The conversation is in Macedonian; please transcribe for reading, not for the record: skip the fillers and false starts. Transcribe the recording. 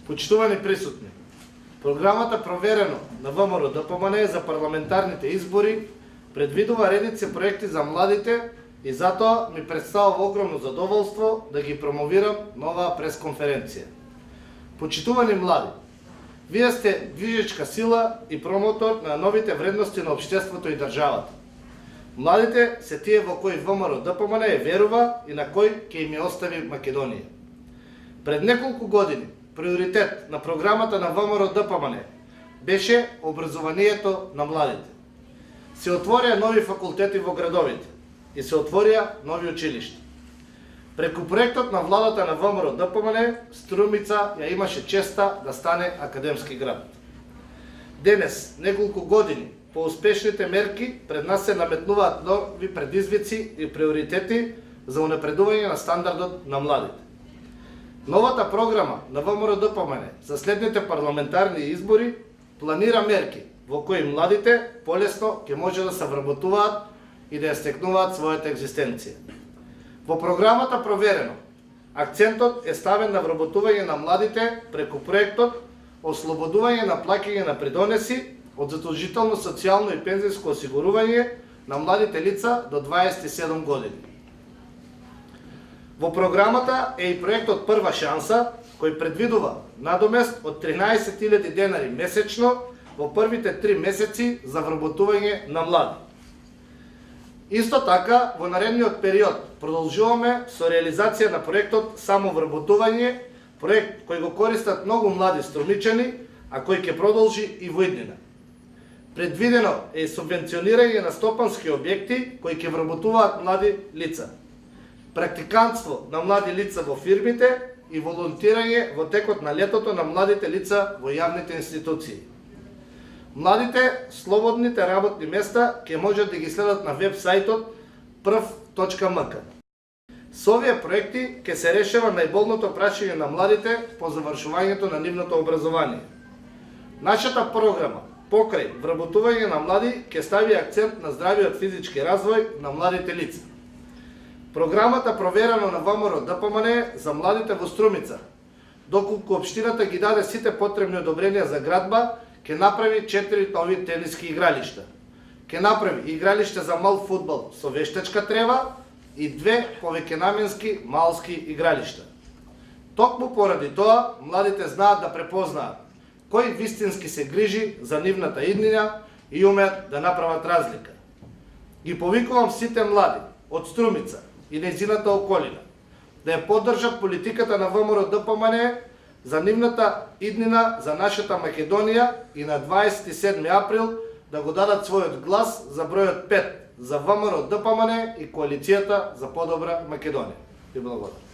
Почитувани присутни, програмата проверено на ВМРО ДПМН за парламентарните избори предвидува редици проекти за младите и затоа ми представува огромно задоволство да ги промовирам на оваа пресконференција. Почитувани млади, вие сте движечка сила и промотор на новите вредности на општеството и државата. Младите се тие во кои ВМРО ДПМН верува и на кој ќе им ја остави Македонија. Пред неколку години приоритет на програмата на ВМРО ДПМН беше образованието на младите. Се отворија нови факултети во градовите и се отворија нови училишта. Преку проектот на владата на ВМРО ДПМН, Струмица ја имаше честа да стане академски град. Денес, неколку години по успешните мерки, пред нас се наметнуваат нови предизвици и приоритети за унапредување на стандардот на младите. Новата програма на ВМРО ДПМН за следните парламентарни избори планира мерки во кои младите полесно ќе може да се вработуваат и да ја стекнуваат својата екзистенција. Во програмата проверено, акцентот е ставен на вработување на младите преку проектот ослободување на плаќање на придонеси од задолжително социјално и пензијско осигурување на младите лица до 27 години. Во програмата е и проектот Прва шанса, кој предвидува надомест од 13.000 денари месечно во првите 3 месеци за вработување на млади. Исто така, во наредниот период продолжуваме со реализација на проектот Самовработување, проект кој го користат многу млади струмичани, а кој ќе продолжи и во иднина. Предвидено е субвенционирање на стопански објекти кои ќе вработуваат млади лица, практикантство на млади лица во фирмите и волонтирање во текот на летото на младите лица во јавните институции. Младите слободните работни места ќе можат да ги следат на веб-сајтот prv.mk. Со овие проекти ќе се решава најболното прашање на младите по завршувањето на нивното образование. Нашата програма покрај вработување на млади ќе стави акцент на здравиот физички развој на младите лица. Програмата проверено на ВМРО ДПМН за младите во Струмица, доколку општината ги даде сите потребни одобренија за градба, ќе направи 4 нови тениски игралишта. Ќе направи игралиште за мал фудбал со вештачка трева и 2 повеќенаменски малски игралишта. Токму поради тоа, младите знаат да препознаат кој вистински се грижи за нивната иднина и умеат да направат разлика. Ги повикувам сите млади од Струмица и нејзината околина да ја поддржат политиката на ВМРО ДПМН за нивната иднина за нашата Македонија и на 27 април да го дадат својот глас за бројот 5 за ВМРО ДПМН и коалицијата за подобра Македонија. Ви благодарам.